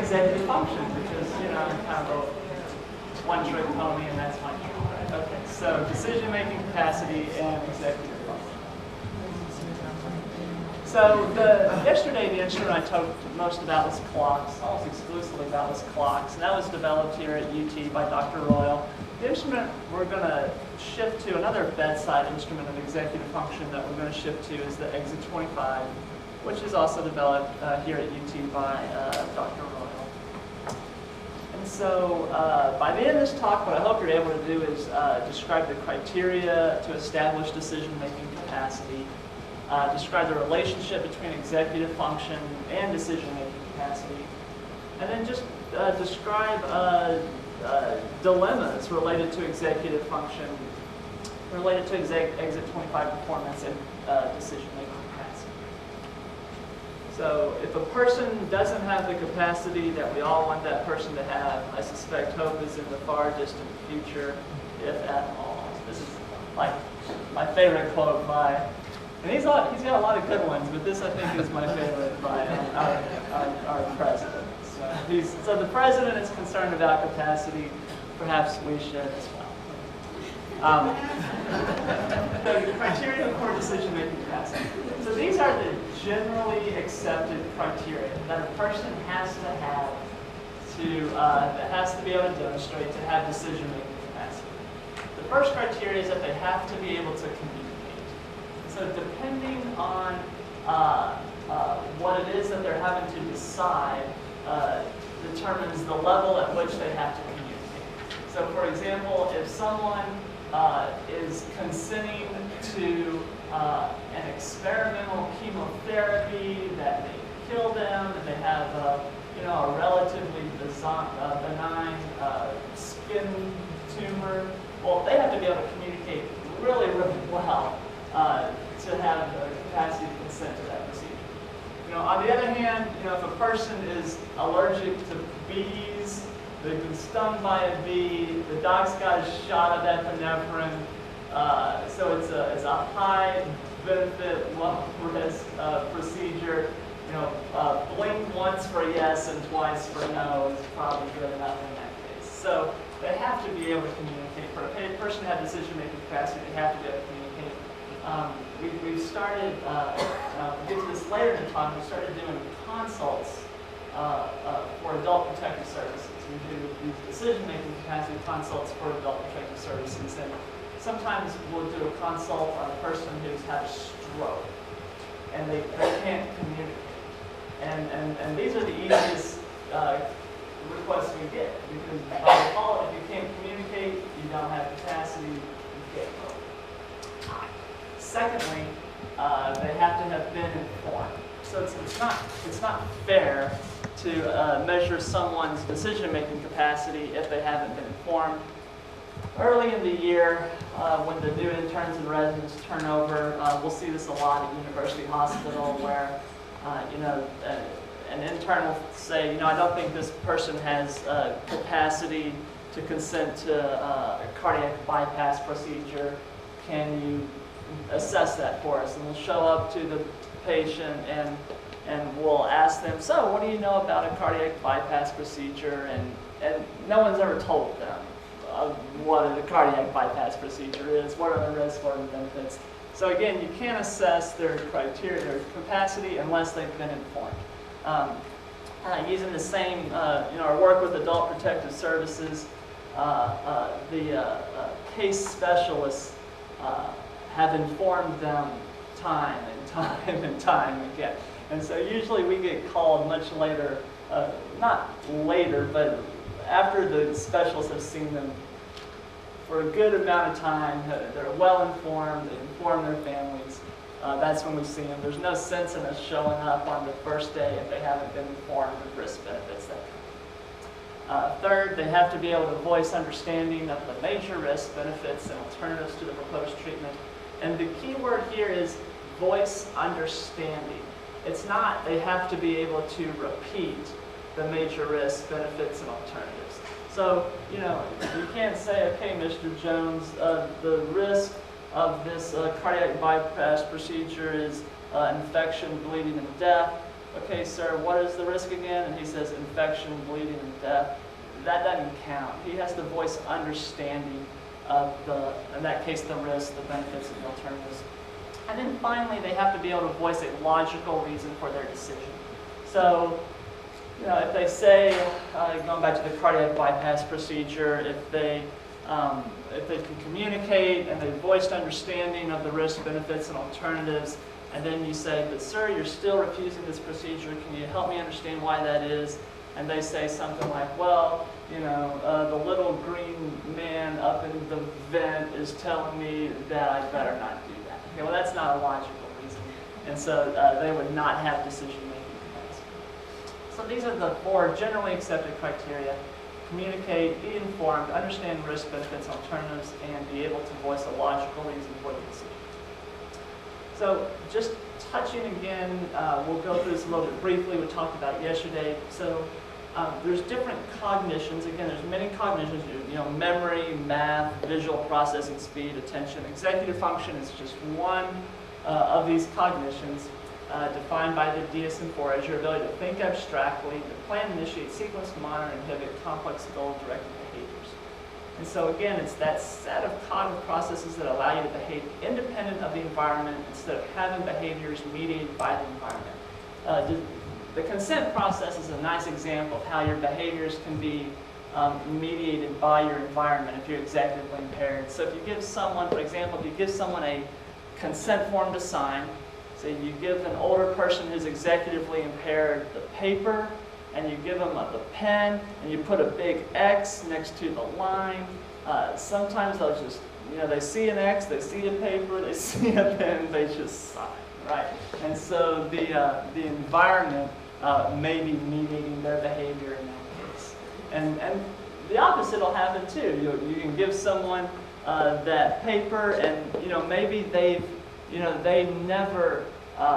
executive function, because, you know, I'm kind of a one-trick pony, and that's my trick, right? Okay, so decision-making capacity and executive function. So yesterday, the instrument I talked most about was clocks, almost exclusively about was clocks, and that was developed here at UT by Dr. Royal. The instrument we're going to shift to, another bedside instrument of executive function that we're going to shift to is the Exit 25, which is also developed here at UT by Dr. Royal. And so by the end of this talk, what I hope you're able to do is describe the criteria to establish decision-making capacity, describe the relationship between executive function and decision-making capacity, and then just describe dilemmas related to executive function, related to Exit 25 performance and decision-making capacity. So if a person doesn't have the capacity that we all want that person to have, I suspect hope is in the far distant future, if at all. This is like my favorite quote by, and he's got a lot of good ones, but this I think is my favorite by our president. So the president is concerned about capacity. Perhaps we should as well. The criteria for decision-making capacity. So these are the generally accepted criteria that a person has to have that has to be able to demonstrate to have decision-making capacity. The first criteria is that they have to be able to communicate. So depending on what it is that they're having to decide, determines the level at which they have to communicate. So for example, if someone is consenting to an experimental chemotherapy that may kill them, and they have a relatively benign skin tumor, well, they have to be able to communicate really, really well to have the capacity to consent to that procedure. On the other hand, if a person is allergic to bees, they've been stung by a bee, the dog's got a shot of epinephrine, so it's a high benefit, low risk procedure. Blink once for yes and twice for no is probably good enough in that case. So they have to be able to communicate. For a person to have decision-making capacity, they have to be able to communicate. We've started, we'll get to this later in the talk, we started doing consults for adult protective services. We do these decision-making capacity consults for adult protective services, and sometimes we'll do a consult on a person who's had a stroke, and they can't communicate. And these are the easiest requests we get, because by default, if you can't communicate, you don't have capacity, you get broke. Secondly, they have to have been informed. So it's not fair to measure someone's decision-making capacity if they haven't been informed. Early in the year, when the new interns and residents turn over, we'll see this a lot at University Hospital, where an intern will say, I don't think this person has capacity to consent to a cardiac bypass procedure. Can you assess that for us? And we'll show up to the patient and we'll ask them, so what do you know about a cardiac bypass procedure? And no one's ever told them what a cardiac bypass procedure is, what are the risks, what are the benefits. So again, you can't assess their criteria, their capacity, unless they've been informed. Using the same, our work with adult protective services, the case specialists have informed them time and time and time again. And so usually we get called much later, not later, but after the specialists have seen them for a good amount of time. They're well informed, they inform their families. That's when we see them. There's no sense in us showing up on the first day if they haven't been informed of risk benefits that come. Third, they have to be able to voice understanding of the major risk benefits and alternatives to the proposed treatment. And the key word here is voice understanding. It's not they have to be able to repeat the major risk benefits and alternatives. So, you can't say, okay, Mr. Jones, the risk of this cardiac bypass procedure is infection, bleeding, and death. okay, sir, what is the risk again? And he says infection, bleeding, and death. That doesn't count. He has to voice understanding of the, in that case, the risks, the benefits, and the alternatives. And then finally, they have to be able to voice a logical reason for their decision. So, you know, if they say, going back to the cardiac bypass procedure, if they can communicate and they voiced understanding of the risks, benefits, and alternatives, and then you say, but sir, you're still refusing this procedure, can you help me understand why that is? And they say something like, well, you know, the little green man up in the vent is telling me that I better not do that. Okay, well, that's not a logical reason. And so they would not have decision-making capacity. So these are the 4 generally accepted criteria: communicate, be informed, understand risk, benefits, alternatives, and be able to voice a logical reason for the decision. So just touching again, we'll go through this a little bit briefly. We talked about it yesterday. So there's different cognitions. Again, there's many cognitions. You know, memory, math, visual processing speed, attention. Executive function is just one of these cognitions, defined by the DSM-4 as your ability to think abstractly, to plan, initiate, sequence, monitor, and inhibit complex goal-directed behaviors. And so again, it's that set of cognitive processes that allow you to behave independent of the environment instead of having behaviors mediated by the environment. The consent process is a nice example of how your behaviors can be mediated by your environment if you're executively impaired. So if you give someone, for example, if you give someone a consent form to sign, say you give an older person who's executively impaired the paper, and you give them the pen, and you put a big X next to the line. Sometimes they'll just, you know, they see an X, they see a paper, they see a pen, they just sign, right? And so the environment may be mediating their behavior in that case. And the opposite will happen too. You can give someone that paper, and you know, maybe they never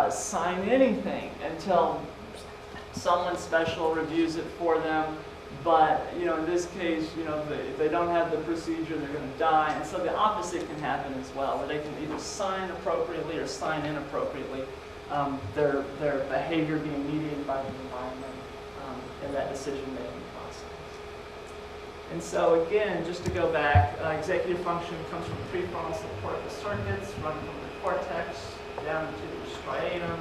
sign anything until someone special reviews it for them. But you know, in this case, you know, if they don't have the procedure, they're going to die. And so the opposite can happen as well, where they can either sign appropriately or sign inappropriately. Their behavior being mediated by the environment in that decision-making process. And so again, just to go back, executive function comes from the prefrontal cortical circuits, running from the cortex down to the striatum,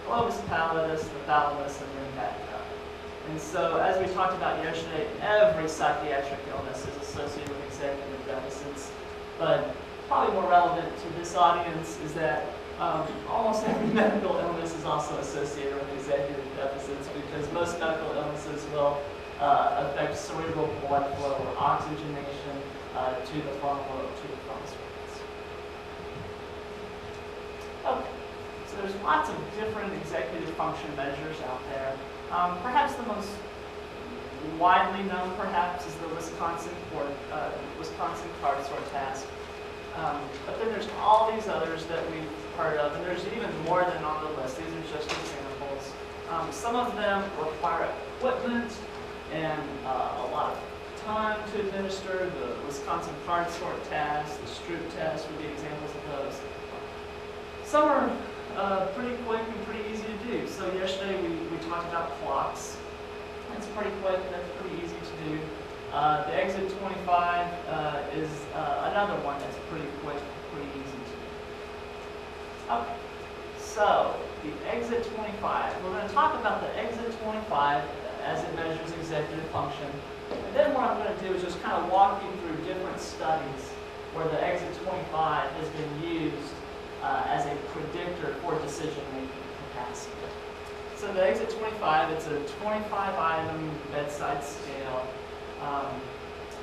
globus pallidus, the thalamus, and then back up. And so, as we talked about yesterday, every psychiatric illness is associated with executive deficits. But probably more relevant to this audience is that almost every medical illness is also associated with executive deficits, because most medical illnesses will affect cerebral blood flow or oxygenation to the frontal lobe, to the frontal circuits. Okay. So there's lots of different executive function measures out there. Perhaps the most widely known, perhaps, is the Wisconsin card sort task. But then there's all these others that we've heard of, and there's even more than on the list. These are just examples. Some of them require equipment and a lot of time to administer. The Wisconsin card sort task, the Stroop test would be examples of those. Some are pretty quick and pretty easy to do. So yesterday we talked about clocks. It's pretty quick and it's pretty easy to do. The exit 25 is another one that's pretty quick, pretty easy to do. Okay, so the exit 25. We're going to talk about the exit 25 as it measures executive function. And then what I'm going to do is just kind of walk you through different studies where the exit 25 has been used as a predictor for decision-making capacity. So the exit 25, it's a 25-item bedside scale.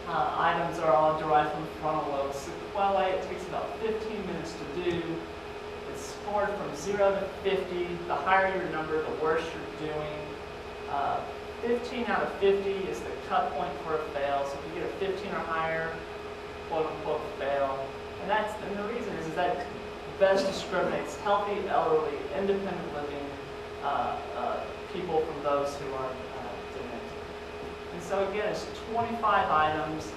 Items are all derived from the frontal lobe. Sequelae, it takes about 15 minutes to do. It's scored from 0 to 50. The higher your number, the worse you're doing. 15 out of 50 is the cut point for a fail. So if you get a 15 or higher, quote-unquote fail. And the reason is that best discriminates healthy, elderly, independent living people from those who are demented. And so again, it's 25 items.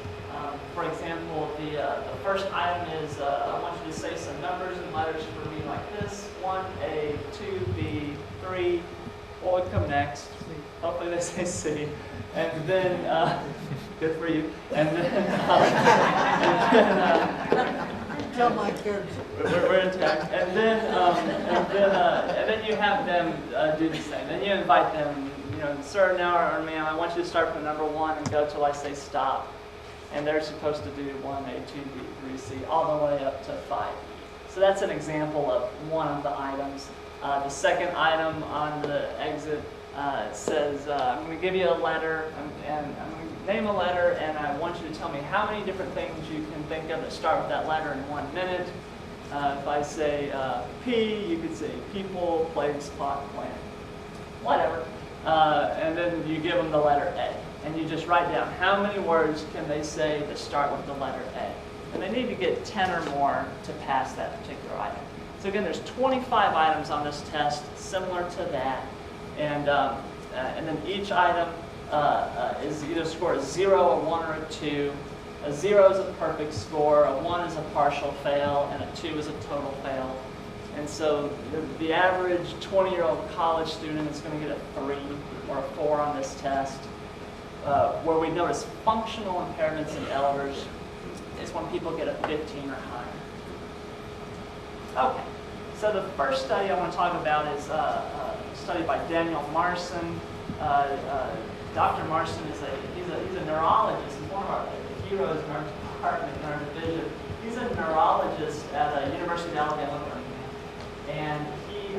For example, the first item is, I want you to say some numbers and letters for me like this: 1A, 2B, 3, what would come next? Hopefully they say C. And then, good for you. And then, Tell my kids. we're intact. And then you have them do the same. Then you invite them, sir, no, or ma'am, I want you to start from number 1 and go till I say stop. And they're supposed to do 1A, 2B, 3C, all the way up to 5E. So that's an example of one of the items. The second item on the exit says, I'm going to give you a letter, and I'm going to name a letter, and I want you to tell me how many different things you can think of that start with that letter in 1 minute. If I say P, you could say people, place, clock, planet, whatever. And then you give them the letter A. And you just write down how many words can they say that start with the letter A. And they need to get 10 or more to pass that particular item. So again, there's 25 items on this test, similar to that. And then each item is either scored a 0, a 1, or a 2. A 0 is a perfect score, a 1 is a partial fail, and a 2 is a total fail. And so the average 20-year-old college student is going to get a 3 or a 4 on this test. Where we notice functional impairments in elders is when people get a 15 or higher. Okay, so the first study I want to talk about is a study by Daniel Marson. Dr. Marson is he's a neurologist. He's one of our heroes in our department, in our division. He's a neurologist at the University of Alabama, and he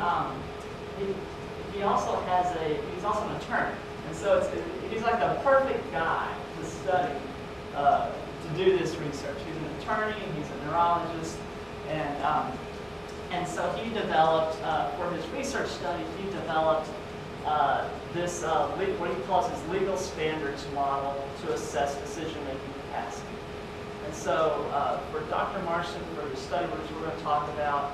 also he's also an attorney. And so he's like the perfect guy to study, to do this research. He's an attorney, he's a neurologist, and so he developed, for his research study, he developed this, what he calls his legal standards model to assess decision-making capacity. And so for Dr. Marson, for the study which we're going to talk about,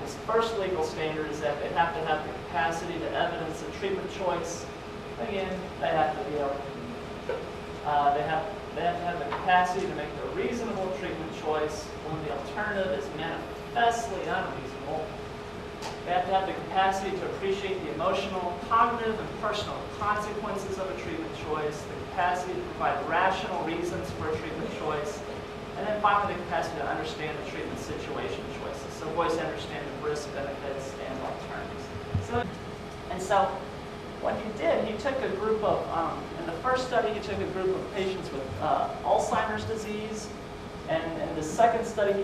his first legal standard is that they have to have the capacity to evidence a treatment choice. Again, they have to be able to, they have to have the capacity to make a reasonable treatment choice when the alternative is manifestly unreasonable. They have to have the capacity to appreciate the emotional, cognitive, and personal consequences of a treatment choice, the capacity to provide rational reasons for a treatment choice, and then finally the capacity to understand the treatment situation choices. So voice understanding of risks, benefits, and alternatives. So what he did, he took a group of, in the first study, he took a group of patients with Alzheimer's disease. And in the second study he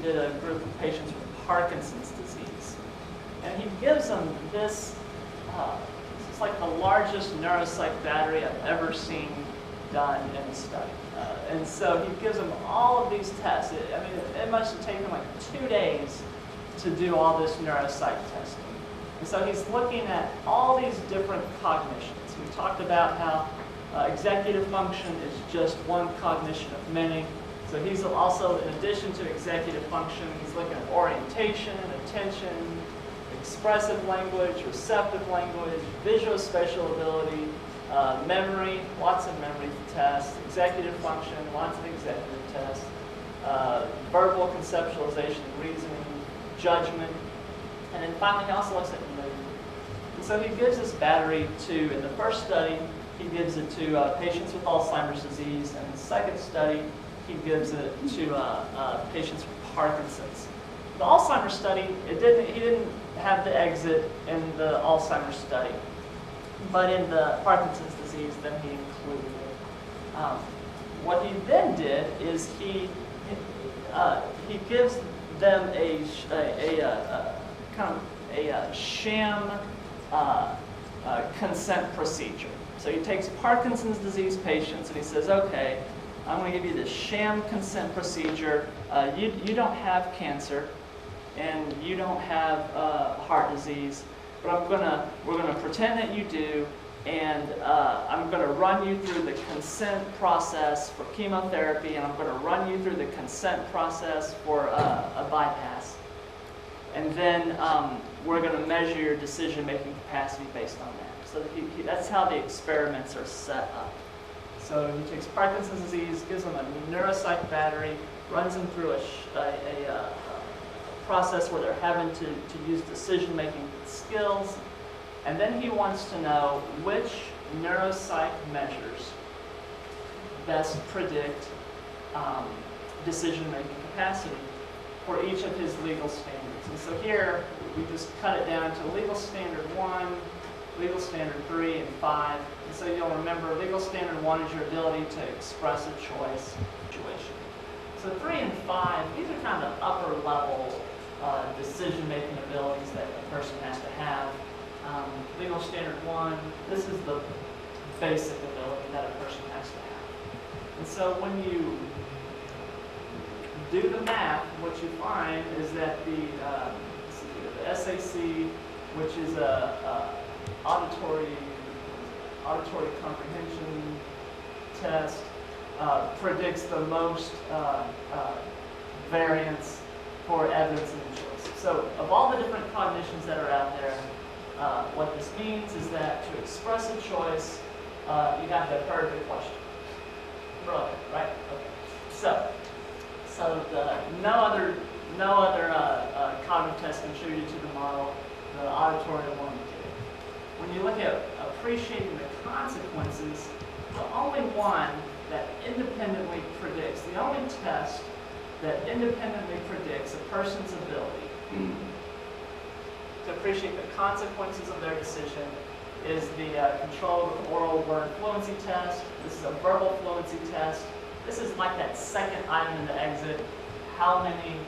did a group of patients with Parkinson's disease. And he gives them this, it's like the largest neuropsych battery I've ever seen done in a study. And so he gives them all of these tests. It must have taken like 2 days to do all this neuropsych testing. And so he's looking at all these different cognitions. We talked about how executive function is just one cognition of many. So he's also, in addition to executive function, he's looking at orientation, attention, expressive language, receptive language, visuospatial ability, memory, lots of memory tests, executive function, lots of executive tests, verbal conceptualization, reasoning, judgment, and then finally he also looks at mood. And so he gives this battery to, in the first study, he gives it to patients with Alzheimer's disease, and in the second study, he gives it to patients with Parkinson's. The Alzheimer's study, he didn't have the exit in the Alzheimer's study, but in the Parkinson's disease, then he included it. What he then did is he gives them a sham consent procedure. So he takes Parkinson's disease patients and he says, okay, I'm going to give you this sham consent procedure. You don't have cancer and you don't have heart disease, but we're going to pretend that you do, and I'm going to run you through the consent process for chemotherapy, and I'm going to run you through the consent process for a bypass. And then we're going to measure your decision-making capacity based on that. So that's how the experiments are set up. So he takes Parkinson's disease, gives them a neuropsych battery, runs them through a process where they're having to use decision-making skills, And then he wants to know which neuropsych measures best predict decision-making capacity for each of his legal standards. And so here, we just cut it down to legal standard 1, legal standard 3, and 5. And so you'll remember legal standard 1 is your ability to express a choice situation. So 3 and 5, these are kind of upper level decision-making abilities that a person has to have. Legal standard 1, this is the basic ability that a person has to have. And so when you do the math, what you find is that the SAC, which is a auditory comprehension test, predicts the most variance for evidence in the choice. So of all the different cognitions that are out there, what this means is that to express a choice, you have to have heard the question. Brilliant, right? Okay. So no other cognitive test contributed to the model. The auditory one did. When you look at appreciating the consequences, the only one that independently predicts, the only test that independently predicts a person's ability to appreciate the consequences of their decision is the controlled oral word fluency test. This is a verbal fluency test. This is like that second item in the exit. How many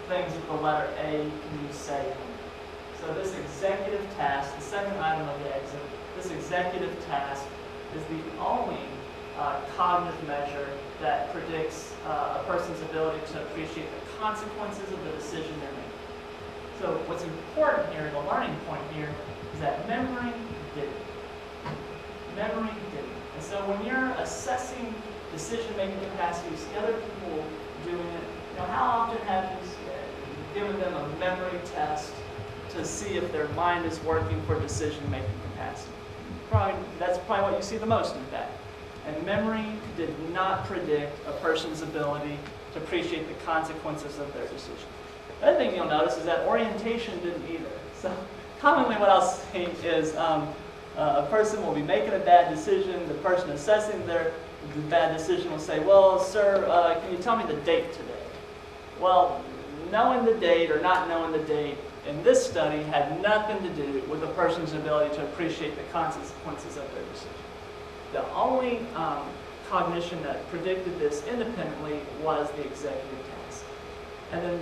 things with the letter A can you say? So this executive task, the second item of the exit, this executive task is the only cognitive measure that predicts a person's ability to appreciate the consequences of the decision they're making. So what's important here, the learning point here, is that memory didn't. Memory didn't. And so when you're assessing decision-making capacity, you see other people doing it, how often have you given them a memory test to see if their mind is working for decision-making capacity? That's probably what you see the most, in fact. And memory did not predict a person's ability to appreciate the consequences of their decision. The other thing you'll notice is that orientation didn't either. So commonly what I'll see is a person will be making a bad decision, the person assessing the bad decision will say, well, sir, can you tell me the date today? Well, knowing the date or not knowing the date in this study had nothing to do with a person's ability to appreciate the consequences of their decision. The only cognition that predicted this independently was the executive task. And then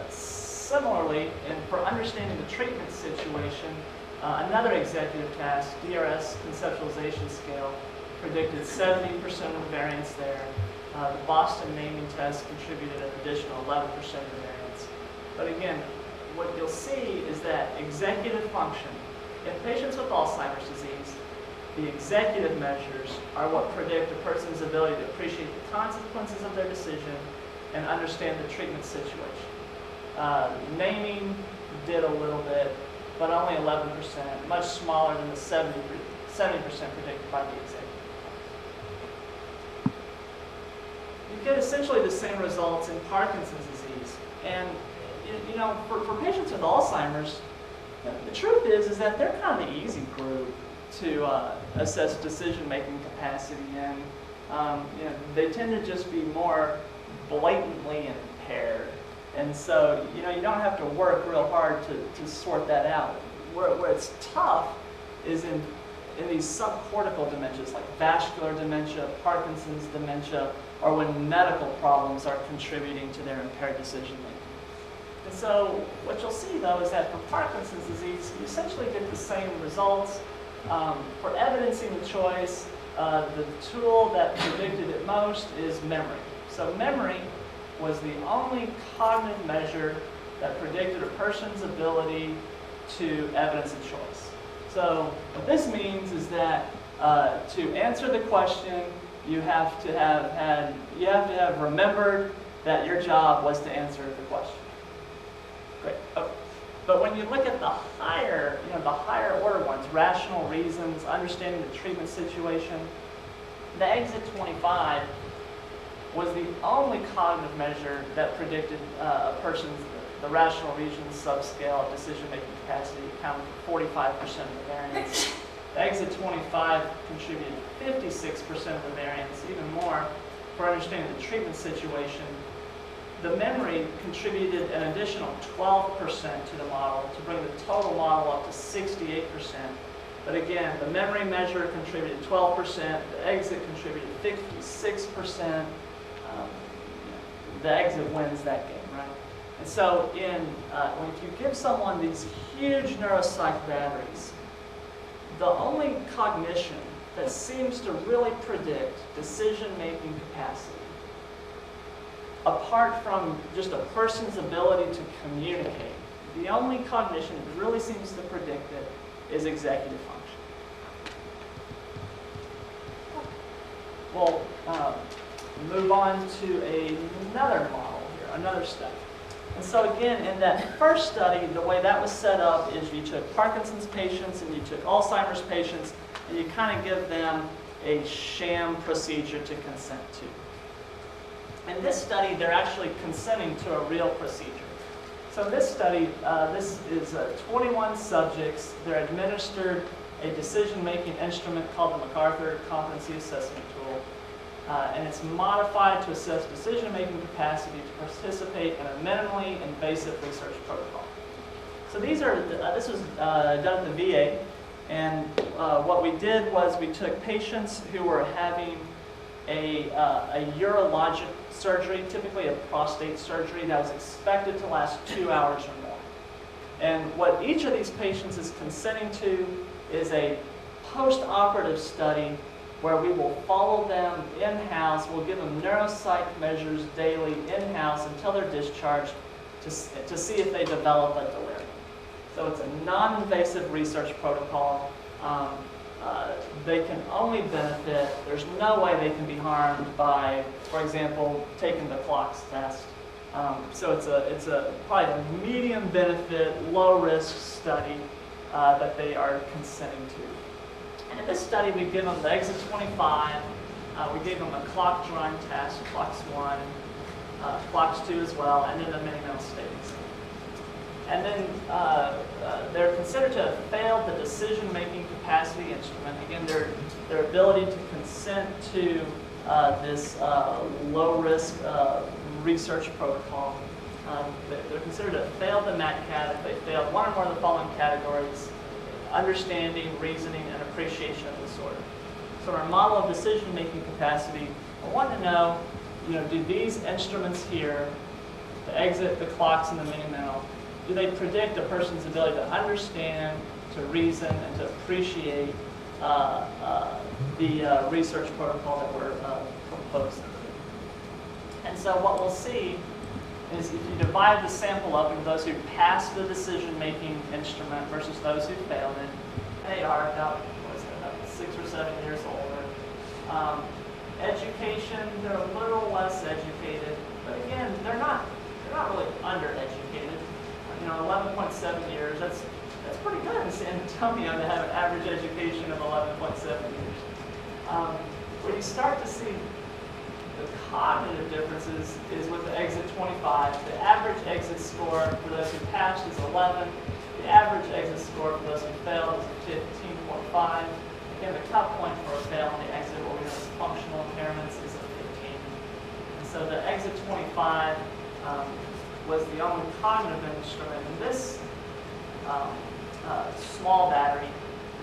similarly, for understanding the treatment situation, another executive task, DRS conceptualization scale, predicted 70% of the variance there. The Boston naming test contributed an additional 11% of the variance. But again, what you'll see is that executive function, in patients with Alzheimer's disease, the executive measures are what predict a person's ability to appreciate the consequences of their decision and understand the treatment situation. Naming did a little bit, but only 11%, much smaller than the 70% predicted by the executive. You get essentially the same results in Parkinson's disease. And for patients with Alzheimer's, the truth is that they're kind of the easy group to assess decision-making capacity, and they tend to just be more blatantly impaired. And so you don't have to work real hard to sort that out. Where it's tough is in these subcortical dementias like vascular dementia, Parkinson's dementia, or when medical problems are contributing to their impaired decision-making. And so what you'll see, though, is that for Parkinson's disease, you essentially get the same results. For evidencing the choice, the tool that predicted it most is memory. So memory was the only cognitive measure that predicted a person's ability to evidence a choice. So what this means is that to answer the question, you have to have remembered that your job was to answer the question. Great. Okay. But when you look at the higher order ones, rational reasons, understanding the treatment situation, the exit 25 was the only cognitive measure that predicted a person's the rational regions subscale of decision-making capacity accounted for 45% of the variance. The exit 25 contributed 56% of the variance, even more for understanding the treatment situation. The memory contributed an additional 12% to the model to bring the total model up to 68%. But again, the memory measure contributed 12%, the exit contributed 56%. The exit wins that game, right? And so when you give someone these huge neuropsych batteries, the only cognition that seems to really predict decision-making capacity, apart from just a person's ability to communicate, the only cognition that really seems to predict it is executive function. We'll move on to another model here, another study. And so again, in that first study, the way that was set up is you took Parkinson's patients and you took Alzheimer's patients, and you kind of give them a sham procedure to consent to. In this study, they're actually consenting to a real procedure. So in this study, this is 21 subjects. They're administered a decision-making instrument called the MacArthur Competency Assessment Tool. And it's modified to assess decision-making capacity to participate in a minimally invasive research protocol. So this was done at the VA, and what we did was we took patients who were having a urologic surgery, typically a prostate surgery, that was expected to last 2 hours or more. And what each of these patients is consenting to is a post-operative study where we will follow them in-house. We'll give them neuropsych measures daily in-house until they're discharged to see if they develop a delirium. So it's a non-invasive research protocol. They can only benefit, there's no way they can be harmed by, for example, taking the clocks test. So it's probably a medium benefit, low risk study that they are consenting to. And in this study, we give them the exit 25, we gave them a clock drawing test, clocks 1, clocks 2 as well, and then the mini-mental states. And then they're considered to have failed the decision-making capacity instrument. Again, their ability to consent to this low-risk research protocol. They're considered to have failed the MATCAT if they failed one or more of the following categories: understanding, reasoning, and appreciation of disorder. So our model of decision-making capacity, I want to know, do these instruments here, the exit, the clocks, and the mini-mental, do they predict a person's ability to understand, to reason, and to appreciate the research protocol that we're proposing? And so what we'll see is if you divide the sample up into those who passed the decision-making instrument versus those who failed it, they are about 6 or 7 years older. Education, they're a little less educated, but again, they're not really undereducated. 11.7 years, that's pretty good in San Antonio to have an average education of 11.7 years. Where you start to see the cognitive differences is with the exit 25. The average exit score for those who passed is 11. The average exit score for those who failed is 15.5. Again, the cut point for a fail on the exit, what we know as functional impairments, is a 15. And so the exit 25 was the only cognitive instrument in this small battery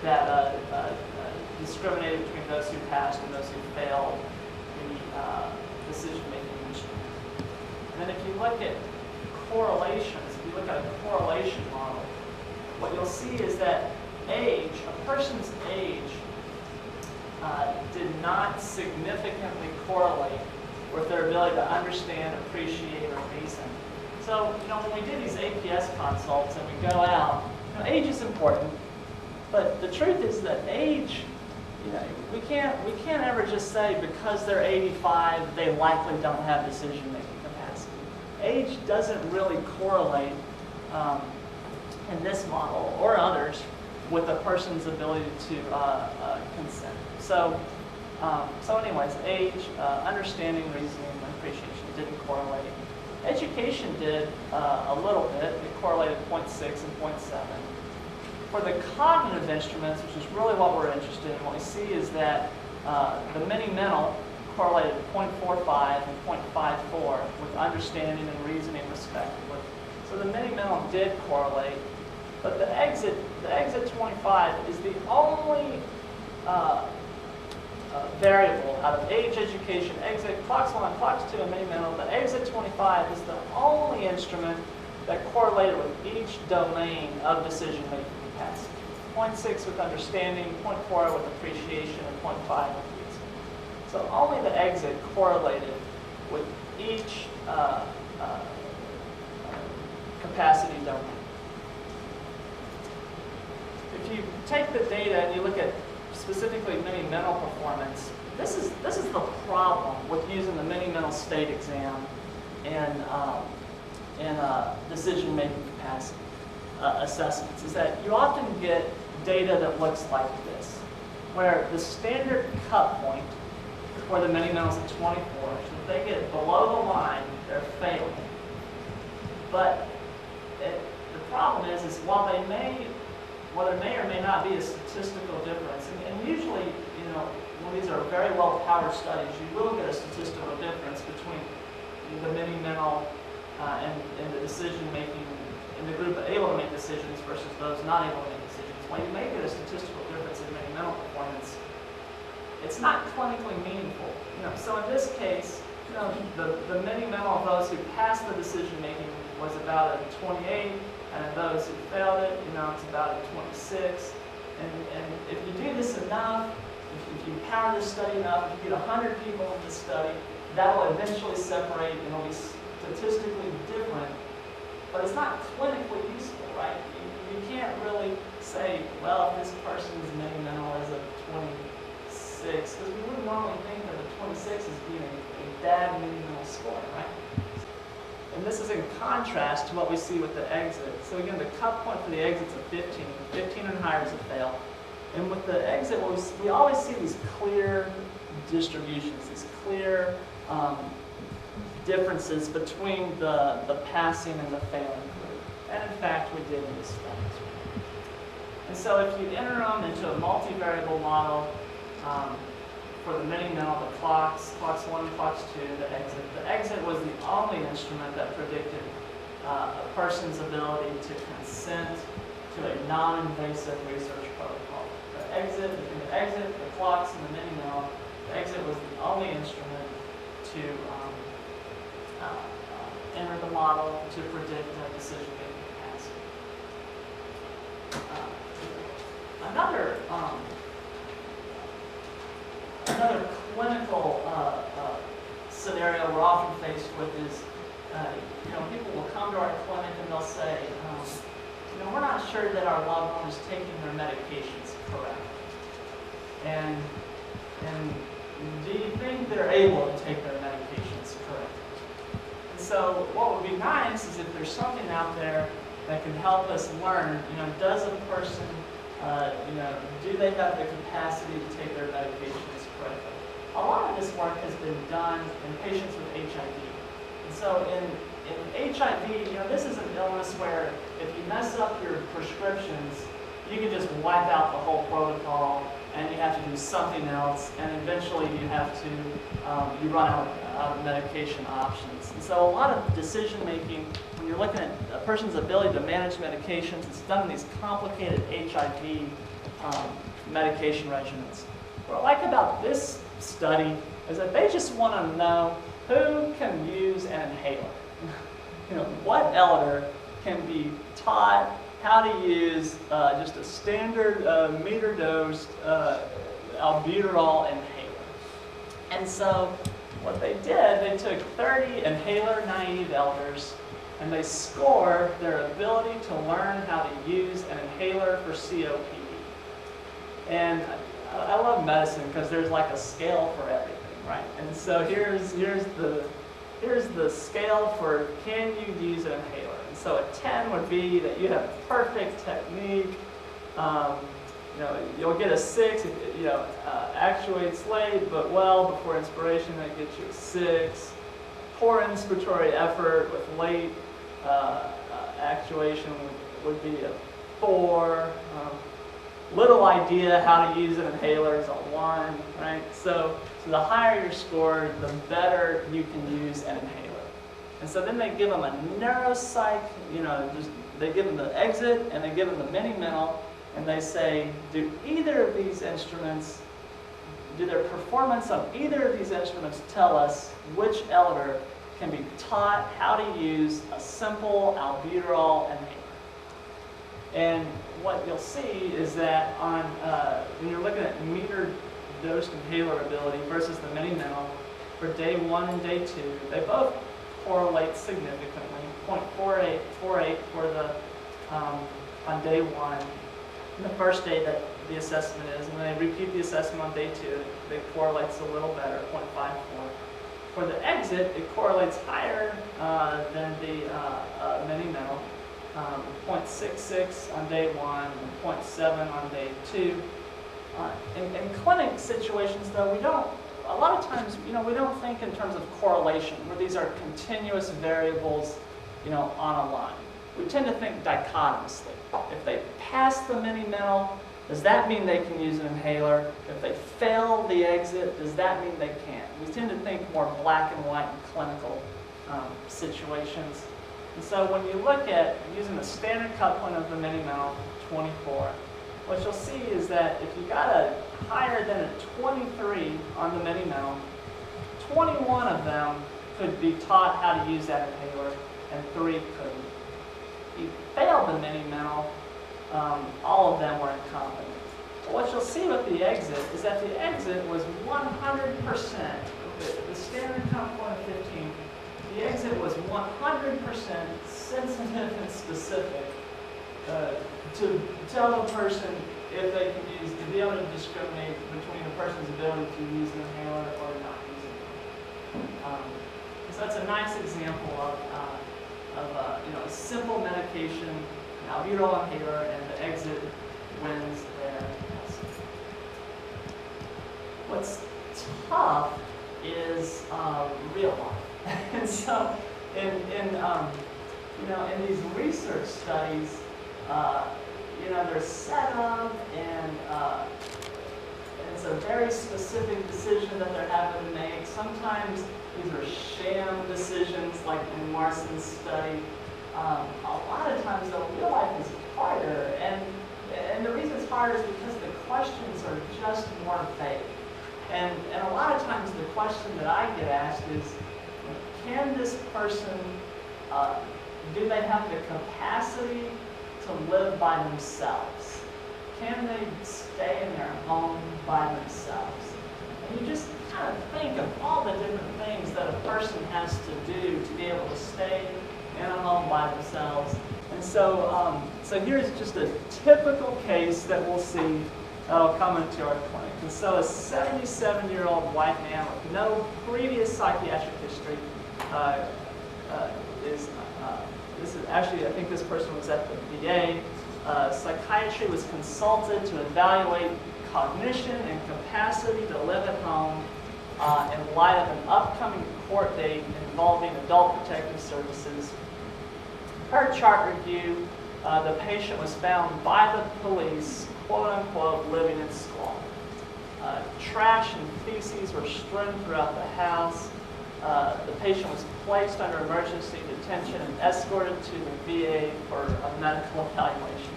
that discriminated between those who passed and those who failed the decision-making instrument. And then if you look at correlations, if you look at a correlation model, what you'll see is that age, a person's age, did not significantly correlate with their ability to understand, appreciate, or reason. So, when we do these APS consults and we go out, age is important, but the truth is that age, we can't ever just say because they're 85, they likely don't have decision-making capacity. Age doesn't really correlate in this model or others with a person's ability to consent. So anyways, age, understanding, reasoning, and appreciation didn't correlate. Education did a little bit. It correlated 0.6 and 0.7. For the cognitive instruments, which is really what we're interested in, what we see is that the mini-mental correlated 0.45 and 0.54 with understanding and reasoning respectively. So the mini-mental did correlate, but the exit 25 is the only variable out of age, education, exit, clocks 1, clocks 2, and mini-mental. The exit 25 is the only instrument that correlated with each domain of decision-making capacity. 0.6 with understanding, 0.4 with appreciation, and 0.5 with reason. So only the exit correlated with each capacity domain. If you take the data and you look at specifically mini-mental performance, this is the problem with using the mini-mental state exam in decision-making capacity assessments, is that you often get data that looks like this, where the standard cut point for the mini-mental is at 24, so if they get below the line, they're failing. But the problem is while there may or may not be a statistical difference, and usually, when these are very well-powered studies, you will get a statistical difference between the mini-mental and the decision-making, in the group able to make decisions versus those not able to make decisions. While you may get a statistical difference in mini-mental performance, it's not clinically meaningful. So in this case, the mini-mental of those who passed the decision-making was about a 28, and of those who failed it, it's about a 26. And if you do this enough, if you power this study enough, if you get 100 people in this study, that will eventually separate and it'll be statistically different. But it's not clinically useful, right? You can't really say, well, if this person's mini-mental is a 26, because we wouldn't normally think of a 26 as being a bad mini-mental score, right? And this is in contrast to what we see with the exit. So again, the cut point for the exit is a 15. 15 and higher is a fail. And with the exit, we always see these clear distributions, these clear differences between the passing and the failing group. And in fact, we did in this study. And so if you enter them into a multivariable model, for the mini-mental, the clocks 1, clocks 2, the exit was the only instrument that predicted a person's ability to consent to a non-invasive research protocol. Between the exit, the clocks, and the mini-mental, the exit was the only instrument to enter the model to predict decision-making capacity. Another clinical scenario we're often faced with is, people will come to our clinic and they'll say, we're not sure that our loved one is taking their medications correctly. And do you think they're able to take their medications correctly? And so what would be nice is if there's something out there that can help us learn, does a person, do they have the capacity to take their medications correctly? A lot of this work has been done in patients with HIV. And so in HIV, this is an illness where if you mess up your prescriptions, you can just wipe out the whole protocol and you have to do something else, and eventually you have to, you run out of medication options. And so a lot of decision making, when you're looking at a person's ability to manage medications, it's done in these complicated HIV medication regimens. What I like about this study is that they just want to know who can use an inhaler. What elder can be taught how to use just a standard meter-dosed albuterol inhaler. And so what they did, they took 30 inhaler-naive elders and they scored their ability to learn how to use an inhaler for COPD. And I love medicine because there's like a scale for everything, right? And so here's the scale for can you use an inhaler. And so a 10 would be that you have perfect technique. You'll get a 6 if actuates late, but well before inspiration, that gets you a 6. poor inspiratory effort with late actuation would be a 4. Little idea how to use an inhaler is a 1, right? So the higher your score, the better you can use an inhaler. And so then they give them a neuropsych, they give them the exit and they give them the mini-mental, and they say, do their performance on either of these instruments tell us which elder can be taught how to use a simple albuterol inhaler? And what you'll see is that on when you're looking at meter dosed inhaler ability versus the mini-mental, for day 1 and day 2, they both correlate significantly. 0.48 for the on day 1, the first day that the assessment is, and when they repeat the assessment on day 2, it correlates a little better, 0.54. For the exit, it correlates higher than the mini-mental, 0.66 on day 1 and 0.7 on day 2. In clinic situations, though, a lot of times, we don't think in terms of correlation, where these are continuous variables, on a line. We tend to think dichotomously. If they pass the mini-mental, does that mean they can use an inhaler? If they fail the exit, does that mean they can't? We tend to think more black and white in clinical situations. And so when you look at using the standard coupling of the mini-mental, 24, what you'll see is that if you got a higher than a 23 on the mini-mental, 21 of them could be taught how to use that inhaler, and 3 couldn't. If you failed the mini-mental, all of them were incompetent. But what you'll see with the exit is that the exit was 100%. The standard coupling of 15, the exit was 100% sensitive and specific to tell the person if they can use, to be able to discriminate between a person's ability to use an inhaler or not using it. So that's a nice example of a simple medication, an albuterol inhaler, and the exit wins their test. What's tough is real life, and so in these research studies, they're set up, and it's a very specific decision that they're having to make. Sometimes these are sham decisions, like in Marston's study. A lot of times, though, real life is harder, and the reason it's harder is because the questions are just more vague. And a lot of times, the question that I get asked is, can this person, do they have the capacity to live by themselves? Can they stay in their home by themselves? And you just kind of think of all the different things that a person has to do to be able to stay in a home by themselves. And so, so here's just a typical case that we'll see that'll come into our clinic. And so a 77-year-old white man with no previous psychiatric history this is actually, I think this person was at the VA. Psychiatry was consulted to evaluate cognition and capacity to live at home in light of an upcoming court date involving adult protective services. Per chart review, the patient was found by the police, quote unquote, living in squalor. Trash and feces were strewn throughout the house. The patient was placed under emergency detention and escorted to the VA for a medical evaluation.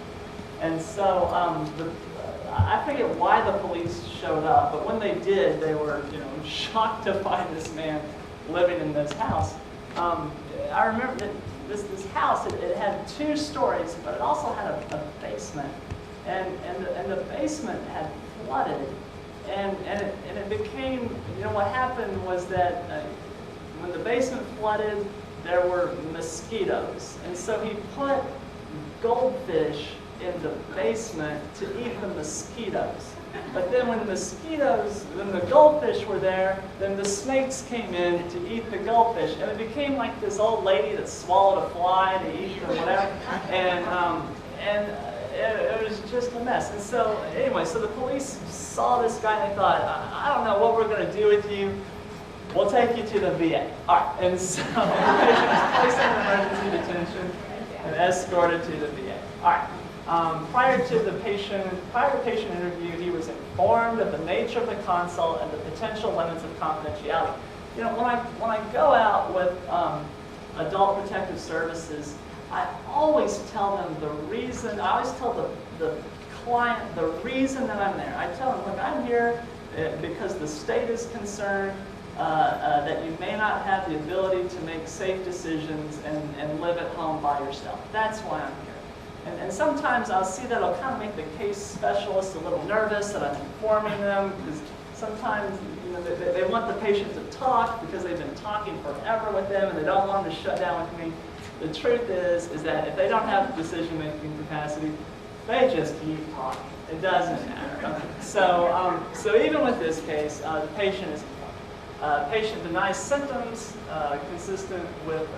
And so I forget why the police showed up, but when they did, they were shocked to find this man living in this house. I remember that this house, it had 2 stories, but it also had a basement, and the basement had flooded, and it became, what happened was that when the basement flooded, there were mosquitoes, and so he put goldfish in the basement to eat the mosquitoes. But then when the goldfish were there, then the snakes came in to eat the goldfish, and it became like this old lady that swallowed a fly to eat or whatever, and it was just a mess. And so anyway, so the police saw this guy and they thought, I don't know what we're going to do with you. we'll take you to the VA. All right, and so the patient is placed in emergency detention and escorted to the VA. All right. Prior to patient interview, he was informed of the nature of the consult and the potential limits of confidentiality. You know, when I go out with adult protective services, I always tell them the reason. I always tell the client the reason that I'm there. I tell them, look, I'm here because the state is concerned that you may not have the ability to make safe decisions and live at home by yourself. That's why I'm here. And sometimes I'll see that I'll kind of make the case specialist a little nervous that I'm informing them, because sometimes they want the patient to talk because they've been talking forever with them and they don't want them to shut down with me. The truth is that if they don't have decision-making capacity, they just keep talking. It doesn't matter. Okay. So even with this case, the patient is patient denies symptoms consistent with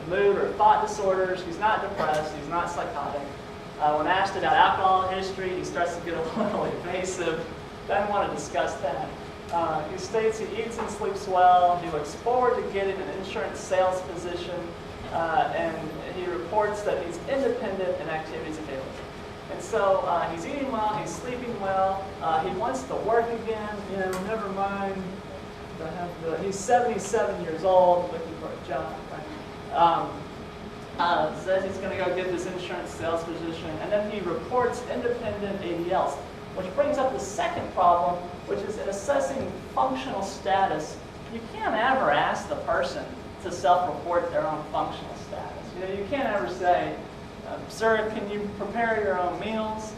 mood or thought disorders. He's not depressed. He's not psychotic. When asked about alcohol history, he starts to get a little evasive. Doesn't want to discuss that. He states he eats and sleeps well. He looks forward to getting an insurance sales position, and he reports that he's independent in activities available. And so he's eating well. He's sleeping well. He wants to work again. You know, never mind. He's 77 years old, looking for a job. Right? Says he's going to go get this insurance sales position, and then he reports independent ADLs, which brings up the second problem, which is in assessing functional status. You can't ever ask the person to self-report their own functional status. You know, you can't ever say, "Sir, can you prepare your own meals?"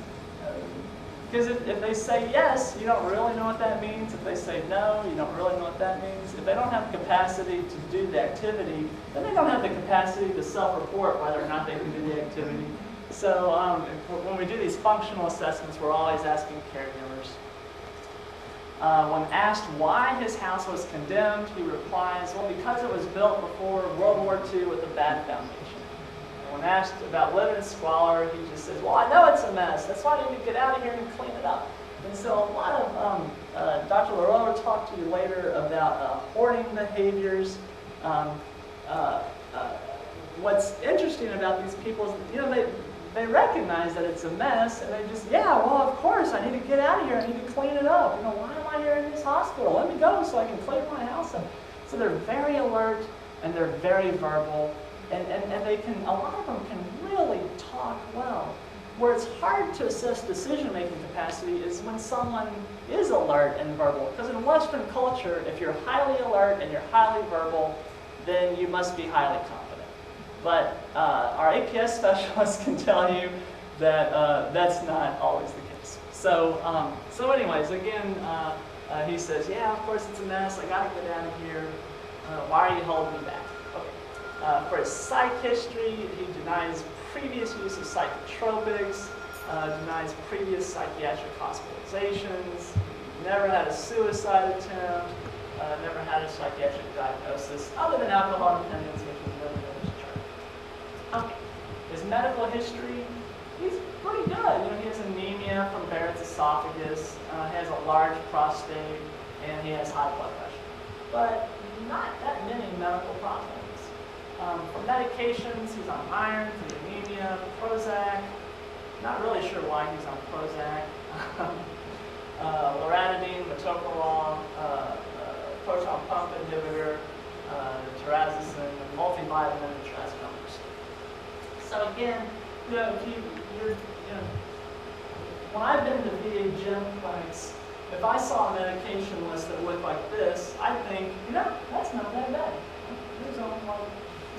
Because if they say yes, you don't really know what that means. If they say no, you don't really know what that means. If they don't have capacity to do the activity, then they don't have the capacity to self-report whether or not they can do the activity. So when we do these functional assessments, we're always asking caregivers. When asked why his house was condemned, he replies, well, because it was built before World War II with a bad foundation. When asked about living in squalor, he just says, well, I know it's a mess. That's why I need to get out of here and clean it up. And so a lot of, Dr. Leroy will talk to you later about hoarding behaviors. What's interesting about these people is, you know, they recognize that it's a mess, and they just, yeah, well, of course, I need to get out of here. I need to clean it up. You know, why am I here in this hospital? Let me go so I can clean my house up. So they're very alert, and they're very verbal. And they can, a lot of them can really talk well. Where it's hard to assess decision-making capacity is when someone is alert and verbal. Because in Western culture, if you're highly alert and you're highly verbal, then you must be highly confident. But our APS specialists can tell you that that's not always the case. So anyways, again, he says, yeah, of course it's a mess. I got to get out of here. Why are you holding me back? For his psych history, he denies previous use of psychotropics, denies previous psychiatric hospitalizations, never had a suicide attempt, never had a psychiatric diagnosis, other than alcohol dependence, which was really in his chart. Okay. His medical history, he's pretty good. You know, he has anemia from Barrett's esophagus, he has a large prostate, and he has high blood pressure. But not that many medical problems. For medications, he's on iron for the anemia, Prozac. Not really sure why he's on Prozac. Loratadine, metoprolol, proton pump inhibitor, terazosin, multivitamin, and trazodone. So again, you know, when I've been to VA gym clinics, if I saw a medication list that looked like this, I'd think, you know, that's not that bad. There's only like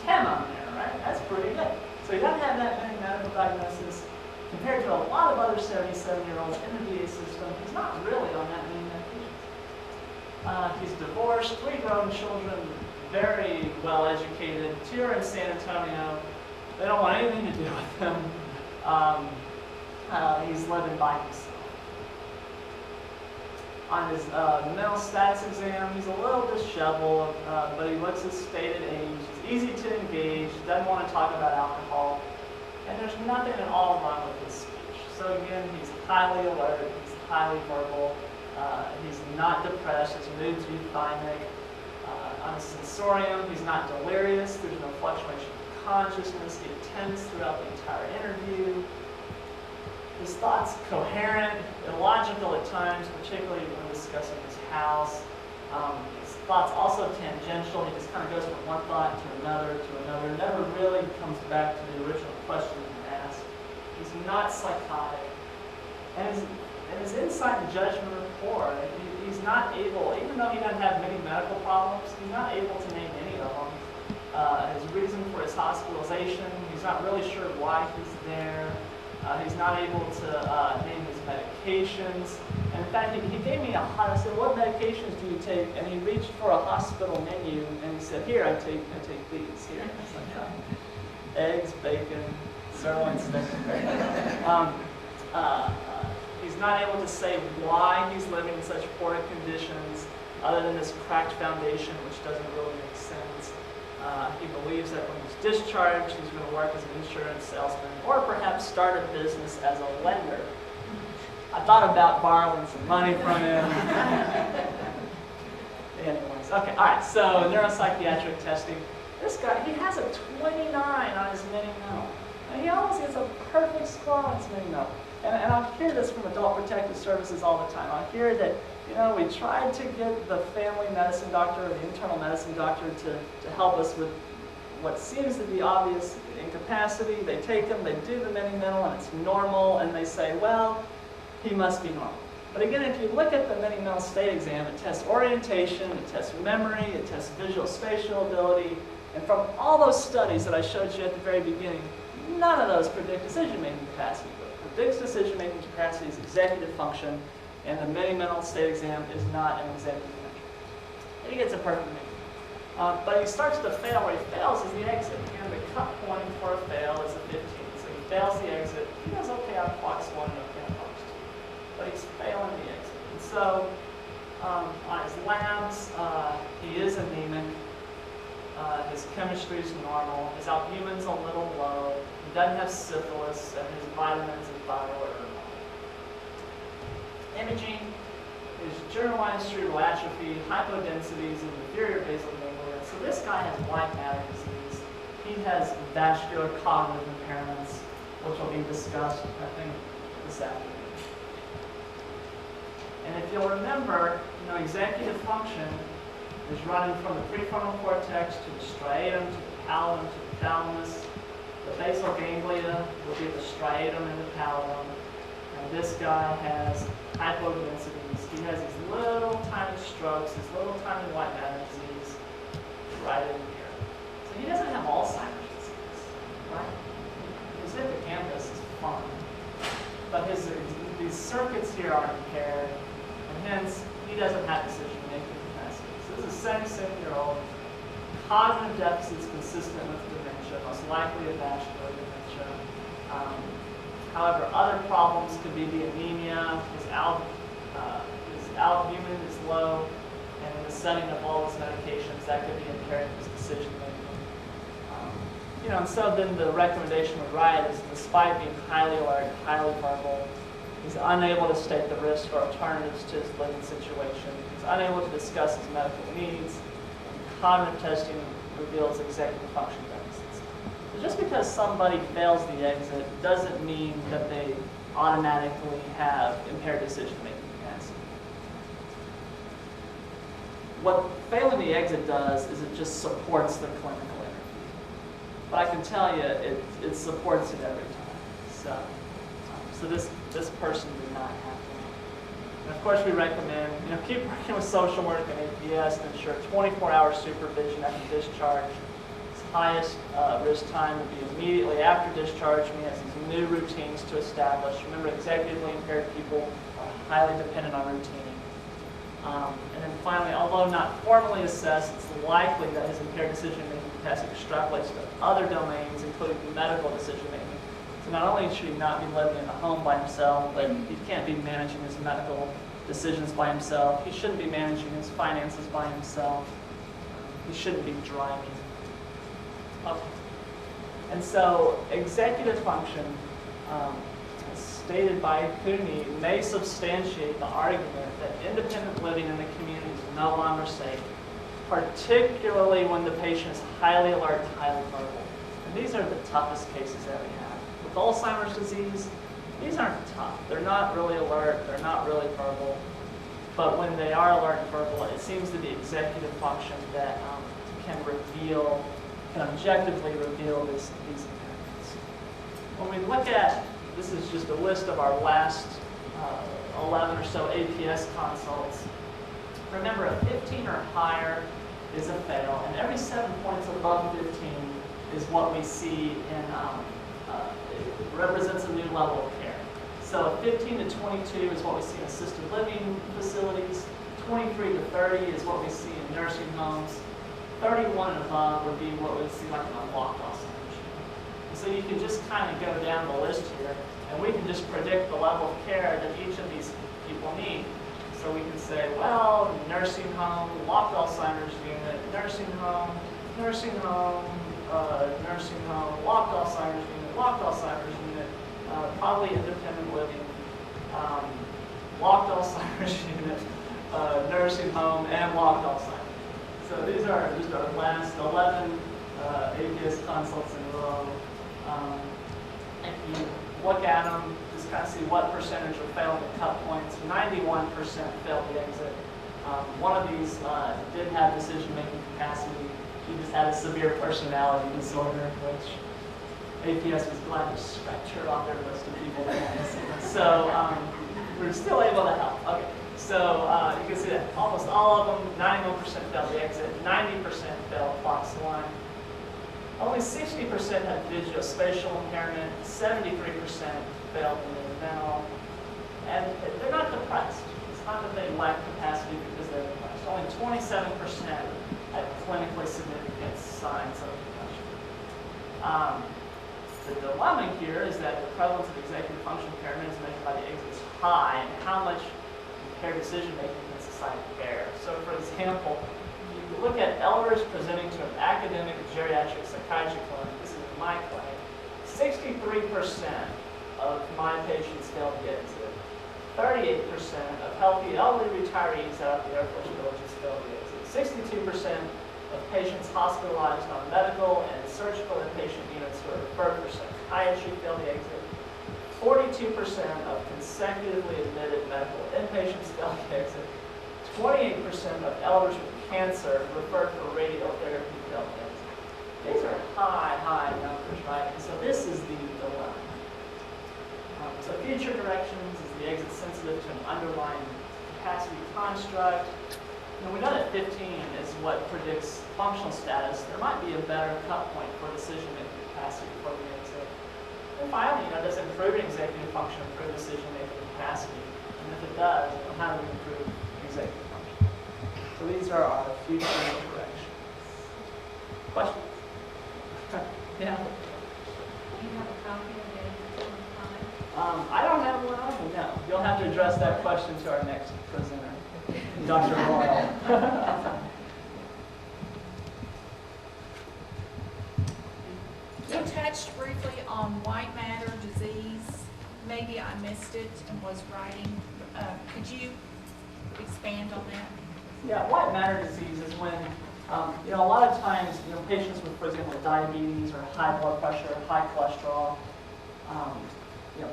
10 on there, right? That's pretty good. So he doesn't have that many medical diagnoses. Compared to a lot of other 77-year-olds in the VA system, he's not really on that many medications. He's divorced, 3 grown children, very well educated. 2 are in San Antonio. They don't want anything to do with him. He's living by himself. On his mental status exam, he's a little disheveled, but he looks his stated age. He's easy to engage, doesn't want to talk about alcohol, and there's nothing at all wrong with his speech. So again, he's highly alert, he's highly verbal, he's not depressed, his mood's euphonic. On his sensorium, he's not delirious. There's no fluctuation of consciousness. He attends throughout the entire interview. His thoughts coherent, illogical at times, particularly when discussing his house. His thoughts also tangential. He just kind of goes from one thought to another, never really comes back to the original question he asked. He's not psychotic. And his insight and judgment are poor. He's not able, even though he doesn't have many medical problems, he's not able to name any of them. His reason for his hospitalization, he's not really sure why he's there. He's not able to name his medications. And in fact, he gave me I said, what medications do you take? And he reached for a hospital menu and he said, here, I take these. Here. It's like, eggs, bacon, sirloin steak. He's not able to say why he's living in such poor conditions other than this cracked foundation, which doesn't really make sense. He believes that when he's discharged, he's going to work as an insurance salesman or perhaps start a business as a lender. I thought about borrowing some money from him. Anyways, okay, all right, so neuropsychiatric testing. This guy, he has a 29 on his mini-mental. And he almost gets a perfect score on his mini-mental. And I'll hear this from Adult Protective Services all the time. I'll hear that, we tried to get the family medicine doctor or the internal medicine doctor to help us with what seems to be obvious incapacity. They take him, they do the mini-mental, and it's normal, and they say, well, he must be normal. But again, if you look at the mini-mental state exam, it tests orientation, it tests memory, it tests visual spatial ability, and from all those studies that I showed you at the very beginning, none of those predict decision-making capacity. What predicts decision-making capacity is executive function, and the mini-mental state exam is not an executive measure. And he gets a perfect measure. But he starts to fail. Where he fails is the exit. And the cut point for a fail is a 15. So he fails the exit. He does okay on box 1 and okay on box 2. But he's failing the exit. And so on his labs, he is anemic. His chemistry is normal. His albumin's a little low. He doesn't have syphilis, and his vitamins and thyroid are normal. Imaging is generalized cerebral atrophy, hypodensities in the inferior basal ganglia. So this guy has white matter disease. He has vascular cognitive impairments, which will be discussed, I think, this afternoon. And if you'll remember, executive function is running from the prefrontal cortex to the striatum, to the pallidum, to the thalamus. The basal ganglia will be the striatum and the pallidum. And this guy has hypodensities. He has these little tiny strokes, this little tiny white matter disease right in here. So he doesn't have Alzheimer's disease, right? His hippocampus is fine. But these circuits here are impaired, and hence he doesn't have decision-making capacity. So this is a 77-year-old. Cognitive deficits consistent with dementia, most likely a vascular dementia. However, other problems could be the anemia, his albumin is low, and in the setting of all his medications, that could be impairing his decision-making. And so then the recommendation with Riot is, despite being highly alert, highly verbal, he's unable to state the risk or alternatives to his living situation. He's unable to discuss his medical needs. Cognitive testing reveals executive function deficits. So just because somebody fails the exit doesn't mean that they automatically have impaired decision-making capacity. What failing the exit does is it just supports the clinical interview. But I can tell you, it supports it every time. So this person did not have that. And of course, we recommend, keep working with social work and APS to ensure 24-hour supervision after discharge. His highest risk time would be immediately after discharge when he has these new routines to establish. Remember, executively impaired people are highly dependent on routine. And then finally, although not formally assessed, it's likely that his impaired decision-making capacity extrapolates to other domains, including medical decision-making. So not only should he not be living in the home by himself, but he can't be managing his medical decisions by himself. He shouldn't be managing his finances by himself. He shouldn't be driving. Okay. And so executive function, as stated by Cooney, may substantiate the argument that independent living in the community is no longer safe, particularly when the patient is highly alert, highly verbal. And these are the toughest cases that we have. With Alzheimer's disease, these aren't tough. They're not really alert, they're not really verbal. But when they are alert and verbal, it seems to be executive function that can objectively reveal these impairments. When we look at, this is just a list of our last 11 or so APS consults. Remember, a 15 or higher is a fail, and every 7 points above 15 is what we see in, represents a new level of care. So 15 to 22 is what we see in assisted living facilities. 23 to 30 is what we see in nursing homes. 31 and above would be what we see like in a locked Alzheimer's. So you can just kind of go down the list here, and we can just predict the level of care that each of these people need. So we can say, well, nursing home, locked Alzheimer's unit, nursing home, nursing home, nursing home, locked Alzheimer's unit, locked Alzheimer's unit, probably independent living, locked Alzheimer's unit, nursing home, and locked Alzheimer's. So these are just our last 11 APS consults in a row. If you look at them, just kind of see what percentage are failing the cut points. 91% failed the exit. One of these did have decision-making capacity. She just had a severe personality disorder, which APS was glad to scratch her off their list of people they wanted to see. So we're still able to help. Okay, so you can see that almost all of them, 91% failed the exit, 90% failed box line. Only 60% had visuospatial impairment, 73% failed in mental, and they're not depressed. It's not that they lack capacity because they're depressed. Only 27% had clinically significant signs of depression. The dilemma here is that the prevalence of executive function impairment is measured by the exit is high, and how much impaired decision making can society bear. So, for example, you look at elders presenting to an academic geriatric psychiatry clinic. This is my clinic. 63% of my patients failed the exit. 38% of healthy elderly retirees out of the Air Force villages failed the exit. 62% of patients hospitalized on medical and surgical inpatient units who are referred for psychiatry failed the exit. 42% of consecutively admitted medical inpatients failed the exit. 28% of elders with cancer referred for radiotherapy failed the exit. These are high numbers, right? And so this is the dilemma. So future directions, is the exit sensitive to an underlying capacity construct? And we know that 15 is what predicts functional status. There might be a better cut point for decision-making capacity for the exit. And finally, does improving executive function improve decision-making capacity? And if it does, how do we improve executive function? So these are our future directions. Questions? Yeah. Do you have a copy of the exit I don't have one on me, no. You'll have to address that question to our next presenter, Dr. Royal. You touched briefly on white matter disease. Maybe I missed it and was writing. Could you expand on that? Yeah, white matter disease is when, a lot of times, patients with, for example, diabetes or high blood pressure, high cholesterol,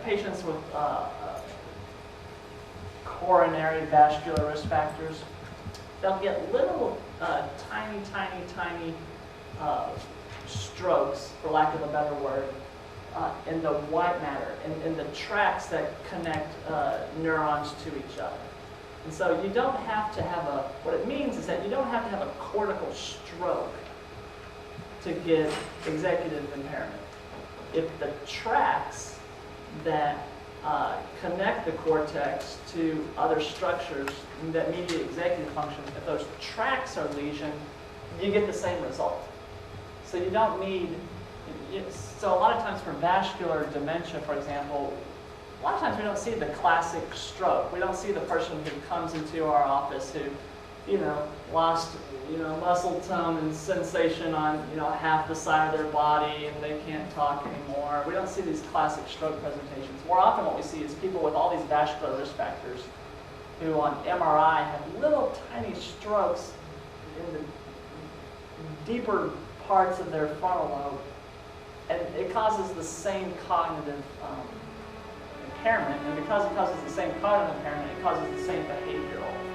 patients with coronary vascular risk factors, they'll get little tiny strokes, for lack of a better word, in the white matter, in the tracks that connect neurons to each other. And so you don't have to have what it means is that you don't have to have a cortical stroke to get executive impairment. If the tracks that connect the cortex to other structures that mediate executive function, if those tracks are lesioned, you get the same result. So you don't need, so a lot of times for vascular dementia, for example, a lot of times we don't see the classic stroke. We don't see the person who comes into our office who, lost, muscle tone and sensation on, half the side of their body and they can't talk anymore. We don't see these classic stroke presentations. More often what we see is people with all these vascular risk factors who on MRI have little tiny strokes in the deeper parts of their frontal lobe, and it causes the same cognitive impairment. And because it causes the same cognitive impairment, it causes the same behavioral